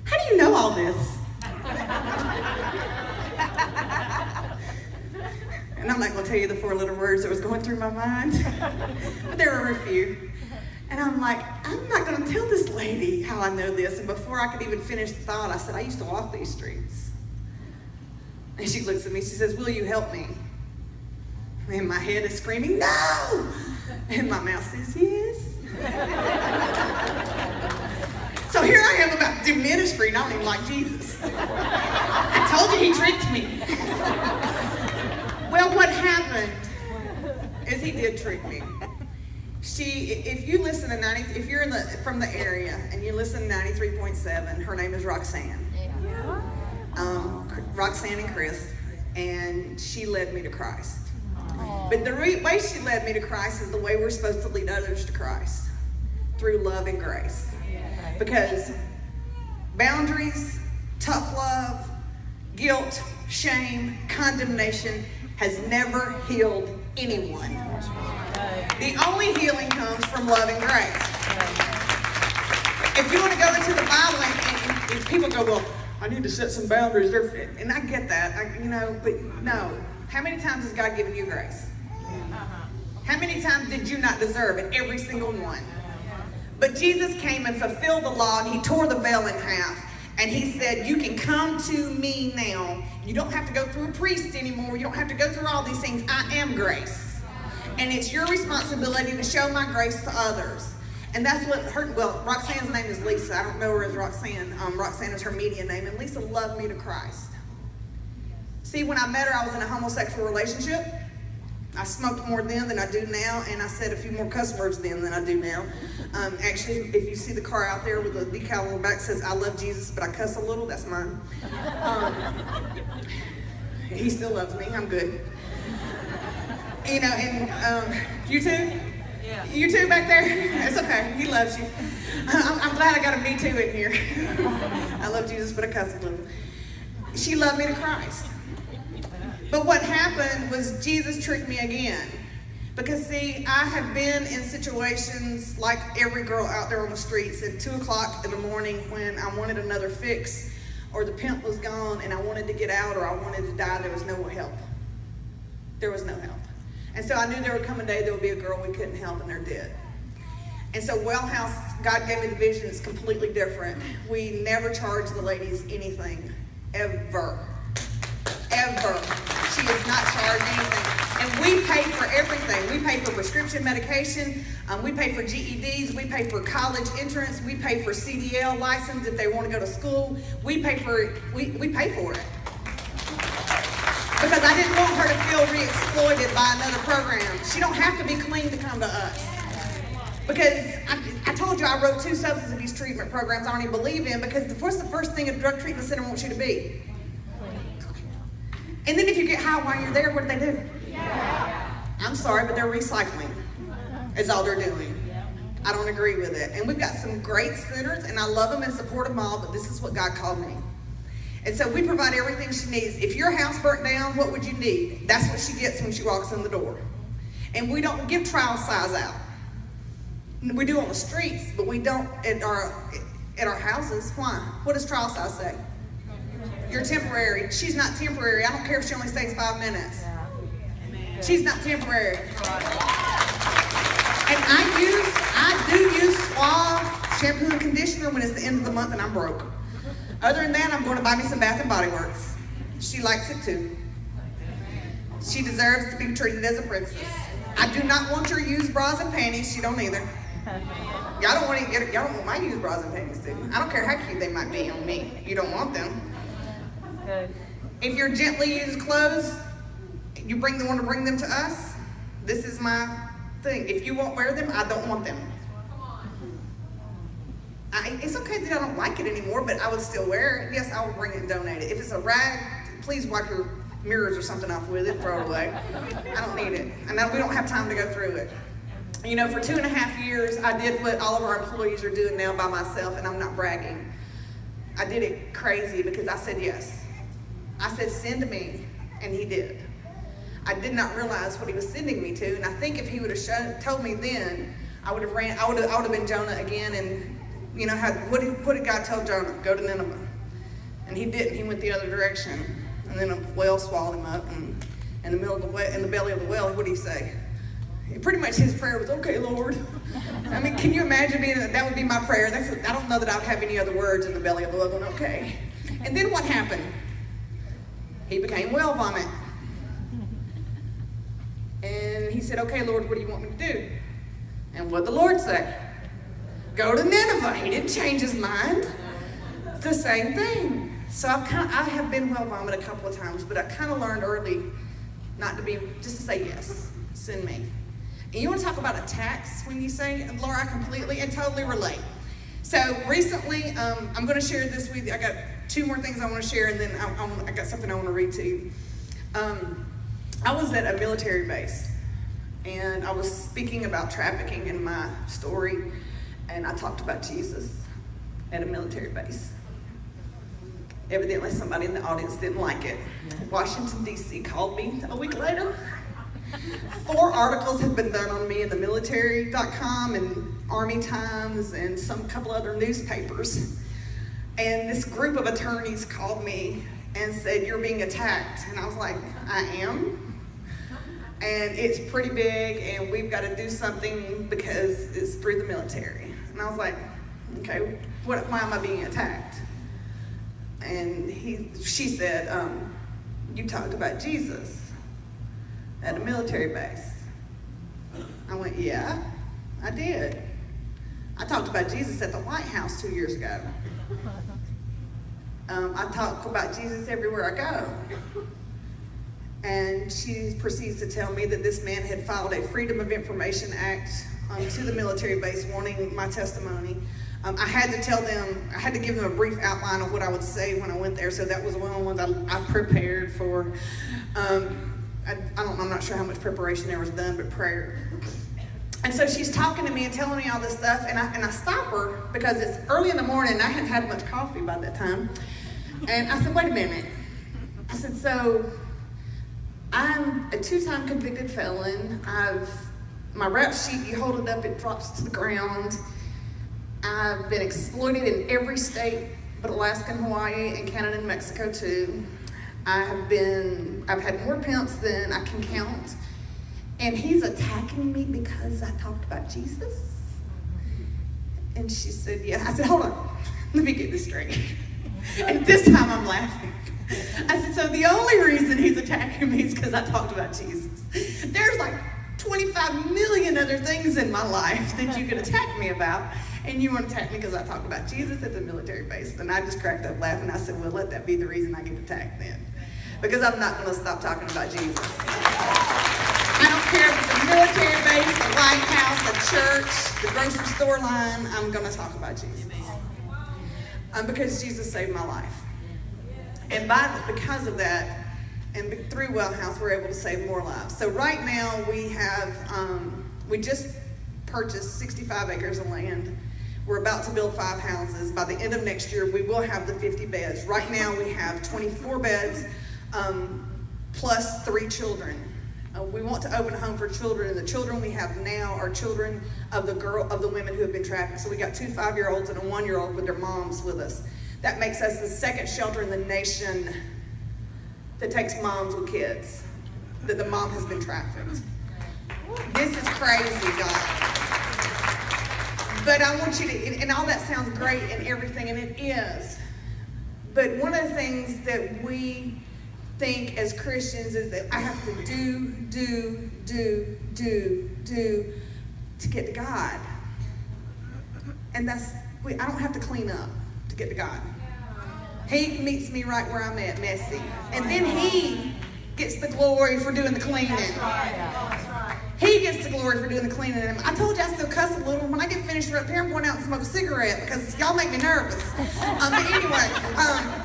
how do you know all this? And I'm not going to tell you the 4 little words that was going through my mind, but there were a few. And I'm like, I'm not going to tell this lady how I know this. And before I could even finish the thought, I said, I used to walk these streets. And she looks at me, she says, will you help me? And my head is screaming, no! And my mouth says, yes. So here I am about to do ministry, and I don't even like Jesus. I told you he tricked me. Well, what happened is he did trick me. If you listen to if you're from the area and you listen to 93.7, her name is Roxanne. Roxanne and Chris, and she led me to Christ. But the way she led me to Christ is the way we're supposed to lead others to Christ, through love and grace. Because boundaries, tough love, guilt, shame, condemnation has never healed anyone. The only healing comes from love and grace. If you want to go into the Bible and people go, well, I need to set some boundaries. And I get that, but no. How many times has God given you grace? How many times did you not deserve it? Every single one. But Jesus came and fulfilled the law, and he tore the veil in half. And he said, you can come to me now. You don't have to go through a priest anymore. You don't have to go through all these things. I am grace. And it's your responsibility to show my grace to others. And that's what Roxanne's name is Lisa. I don't know her as Roxanne. Roxanne is her media name. And Lisa loved me to Christ. See, when I met her, I was in a homosexual relationship. I smoked more then than I do now, and I said a few more cuss words then than I do now. Actually, if you see the car out there with the decal on the back says, I love Jesus, but I cuss a little, that's mine. He still loves me, I'm good. You too? Yeah. You too back there? It's okay, he loves you. I'm glad I got a me too in here. I love Jesus, but I cuss a little. She loved me to Christ. But what happened was Jesus tricked me again. Because see, I have been in situations like every girl out there on the streets at 2 o'clock in the morning when I wanted another fix, or the pimp was gone and I wanted to get out, or I wanted to die. There was no help. There was no help. And so I knew there would come a day there would be a girl we couldn't help, and they're dead. And so Well House, God gave me the vision. It's completely different. We never charge the ladies anything, ever. Ever. She is not charged anything. And we pay for everything. We pay for prescription medication. We pay for GEDs. We pay for college entrance. We pay for CDL license if they want to go to school. We pay for it. We pay for it. Because I didn't want her to feel re-exploited by another program. She don't have to be clean to come to us. Because I told you I wrote 2 substance abuse treatment programs I don't even believe in, because what's the first thing a drug treatment center wants you to be? And then if you get high while you're there, what do they do? Yeah. I'm sorry, but they're recycling. Is all they're doing. I don't agree with it. And we've got some great centers, and I love them and support them all, but this is what God called me. And so we provide everything she needs. If your house burnt down, what would you need? That's what she gets when she walks in the door. And we don't give trial size out. We do on the streets, but we don't at our houses. Why? What does trial size say? You're temporary. She's not temporary. I don't care if she only stays 5 minutes. She's not temporary. And I do use Suave shampoo and conditioner when it's the end of the month and I'm broke. Other than that, I'm going to buy me some Bath and Body Works. She likes it too. She deserves to be treated as a princess. I do not want her used bras and panties. She don't either. Y'all don't want my used bras and panties too. I don't care how cute they might be on me. You don't want them. If you're gently used clothes, you want to bring them to us. This is my thing. If you won't wear them, I don't want them. It's okay that I don't like it anymore, but I would still wear it. Yes, I will bring it and donate it. If it's a rag, please wipe your mirrors or something off with it, throw it away. I don't need it. And we don't have time to go through it. For 2.5 years, I did what all of our employees are doing now by myself, and I'm not bragging. I did it crazy because I said yes. I said, send me, and he did. I did not realize what he was sending me to, and I think if he would have told me then, I would have been Jonah again and You know, what did God tell Jonah? Go to Nineveh. And he didn't. He went the other direction. And then a whale swallowed him up. And in the belly of the whale, what did he say? Pretty much his prayer was, okay, Lord. I mean, can you imagine that would be my prayer? I don't know that I would have any other words in the belly of the whale going, okay. And then what happened? He became whale vomit. And he said, okay, Lord, what do you want me to do? And what did the Lord say? Go to Nineveh. He didn't change his mind. It's the same thing. So I have been whale vomit a couple of times, but I kind of learned early just to say yes, send me. And you want to talk about attacks when you say, Laura, I completely and totally relate. So recently, I'm going to share this with you. I got 2 more things I want to share, and then I got something I want to read to you. I was at a military base, and I was speaking about trafficking in my story, and I talked about Jesus at a military base. Evidently, somebody in the audience didn't like it. Washington, D.C. called me a week later. 4 articles have been done on me in the military.com and Army Times and couple other newspapers. And this group of attorneys called me and said, you're being attacked. And I was like, I am. And it's pretty big, and we've got to do something because it's through the military. And I was like, okay, why am I being attacked? And she said, you talked about Jesus at a military base. I went, yeah, I did. I talked about Jesus at the White House 2 years ago. I talk about Jesus everywhere I go. And she proceeds to tell me that this man had filed a Freedom of Information Act to the military base wanting my testimony. I had to give them a brief outline of what I would say when I went there, so that was one of the ones I prepared for. I'm not sure how much preparation there was done, but prayer. And so she's talking to me and telling me all this stuff, and I stop her because it's early in the morning and I hadn't had much coffee by that time. And I said, wait a minute. I said, so I'm a 2-time convicted felon. My rap sheet, you hold it up, it drops to the ground. I've been exploited in every state but Alaska and Hawaii and Canada and Mexico too. I've had more pimps than I can count. And he's attacking me because I talked about Jesus? And she said, yeah. I said, hold on, let me get this straight. And this time I'm laughing. I said, so the only reason he's attacking me is because I talked about Jesus. There's like 25 million other things in my life that you could attack me about, and you want to attack me because I talked about Jesus at the military base. And I just cracked up laughing. I said, well, let that be the reason I get attacked then, because I'm not going to stop talking about Jesus. I don't care if it's a military base, a White House, a church, the grocery store line, I'm going to talk about Jesus. Because Jesus saved my life. And because of that, and through Well House, we're able to save more lives. So right now we just purchased 65 acres of land. We're about to build 5 houses. By the end of next year, we will have the 50 beds. Right now we have 24 beds plus 3 children. We want to open a home for children, and the children we have now are children of the women who have been trafficked. So we got 2 5-year-olds and a 1-year-old with their moms with us. That makes us the 2nd shelter in the nation that takes moms with kids, that the mom has been trafficked. This is crazy, God. But I want you to, and all that sounds great and everything, and it is. But one of the things that we think as Christians is that I have to do to get to God. And I don't have to clean up to get to God. He meets me right where I'm at, messy. And then he gets the glory for doing the cleaning. That's right. He gets the glory for doing the cleaning. And I told you I still cuss a little. When I get finished up here, I'm going out and smoke a cigarette because y'all make me nervous. But anyway,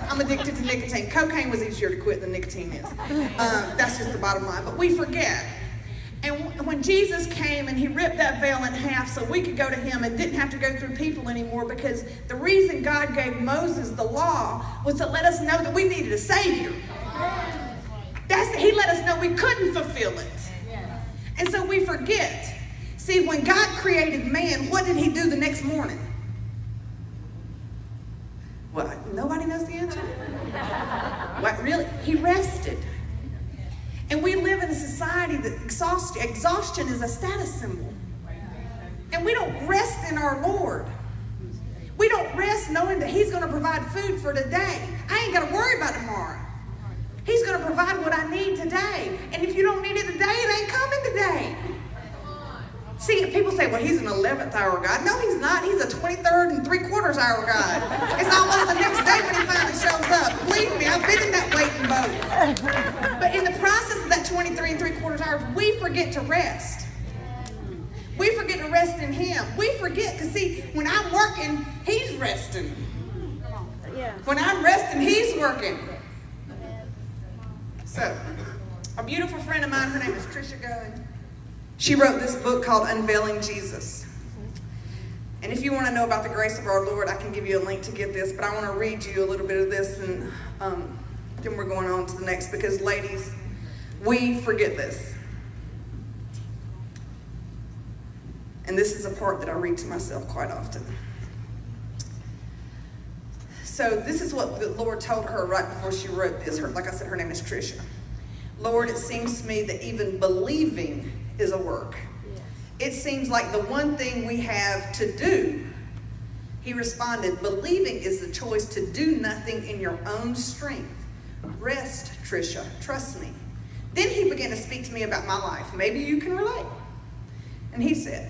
I'm addicted to nicotine. Cocaine was easier to quit than nicotine is. That's just the bottom line. But we forget. And when Jesus came and he ripped that veil in half so we could go to him and didn't have to go through people anymore, because the reason God gave Moses the law was to let us know that we needed a Savior. He let us know we couldn't fulfill it. And so we forget. See, when God created man, what did he do the next morning? What? Nobody knows the answer? What, really? He rested. And we live in a society that exhaustion is a status symbol. And we don't rest in our Lord. We don't rest knowing that He's going to provide food for today. I ain't got to worry about tomorrow. He's going to provide what I need today. And if you don't need it today, it ain't coming today. See, people say, well, He's an 11th hour God. No, He's not. He's a 23rd and 3/4 hour God. It's almost the next day when He finally shows up. Believe me, I've been in that waiting boat. But in the process of that 23 and 3/4 hours, we forget to rest. We forget to rest in Him. We forget, because see, when I'm working, He's resting. When I'm resting, He's working. So, a beautiful friend of mine, her name is Trisha Gunn. She wrote this book called Unveiling Jesus. And if you want to know about the grace of our Lord, I can give you a link to get this, but I want to read you a little bit of this, and then we're going on to the next, because ladies, we forget this. And this is a part that I read to myself quite often. So this is what the Lord told her right before she wrote this. Like I said, her name is Trisha. Lord, it seems to me that even believing is a work. It seems like the one thing we have to do. He responded, believing is the choice to do nothing in your own strength. Rest, Trisha, trust me. Then he began to speak to me about my life. Maybe you can relate. And he said,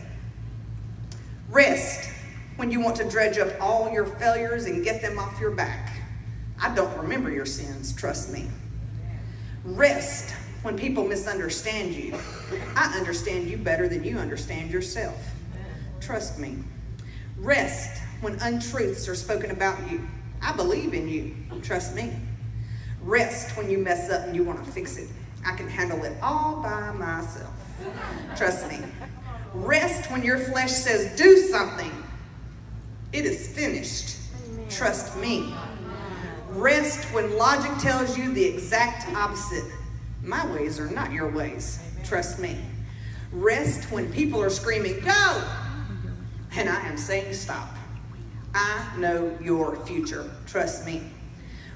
rest when you want to dredge up all your failures and get them off your back. I don't remember your sins, trust me. Rest when people misunderstand you. I understand you better than you understand yourself. Trust me. Rest when untruths are spoken about you. I believe in you. Trust me. Rest when you mess up and you want to fix it. I can handle it all by myself. Trust me. Rest when your flesh says, do something. It is finished. Trust me. Rest when logic tells you the exact opposite. My ways are not your ways. Trust me. Rest when people are screaming, go! And I am saying, stop. I know your future. Trust me.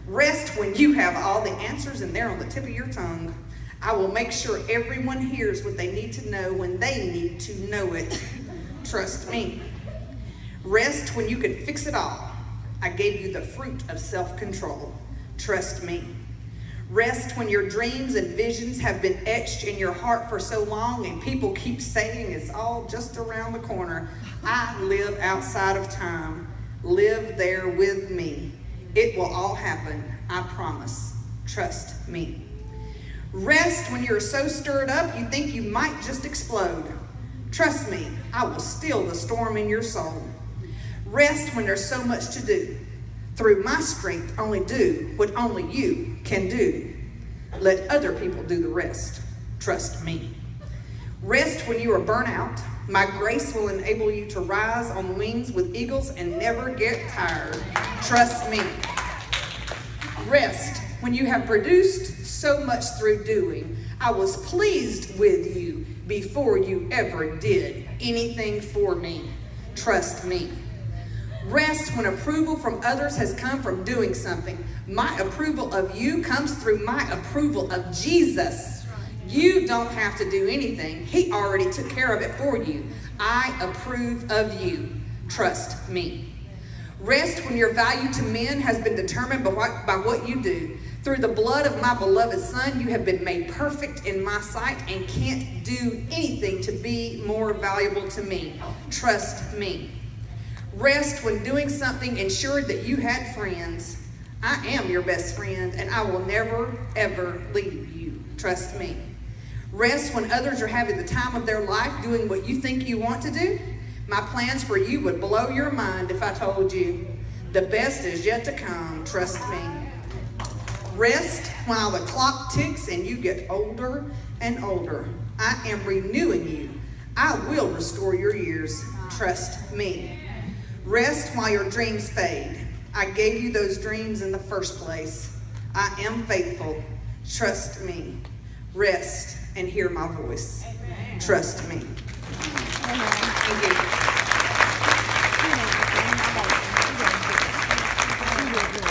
Rest when you have all the answers and they're on the tip of your tongue. I will make sure everyone hears what they need to know when they need to know it. Trust me. Rest when you can fix it all. I gave you the fruit of self-control. Trust me. Rest when your dreams and visions have been etched in your heart for so long and people keep saying it's all just around the corner. I live outside of time. Live there with me. It will all happen. I promise. Trust me. Rest when you're so stirred up you think you might just explode. Trust me, I will still the storm in your soul. Rest when there's so much to do. Through my strength, only do what only you can do. Let other people do the rest. Trust me. Rest when you are burnt out. My grace will enable you to rise on wings with eagles and never get tired. Trust me. Rest when you have produced so much through doing. I was pleased with you before you ever did anything for me. Trust me. Rest when approval from others has come from doing something. My approval of you comes through my approval of Jesus. You don't have to do anything. He already took care of it for you. I approve of you. Trust me. Rest when your value to men has been determined by what you do. Through the blood of my beloved Son, you have been made perfect in my sight and can't do anything to be more valuable to me. Trust me. Rest when doing something ensured that you had friends. I am your best friend and I will never, ever leave you. Trust me. Rest when others are having the time of their life doing what you think you want to do. My plans for you would blow your mind if I told you. The best is yet to come. Trust me. Rest while the clock ticks and you get older and older. I am renewing you. I will restore your years. Trust me. Rest while your dreams fade. I gave you those dreams in the first place. I am faithful. Trust me. Rest and hear my voice. Trust me. Thank you.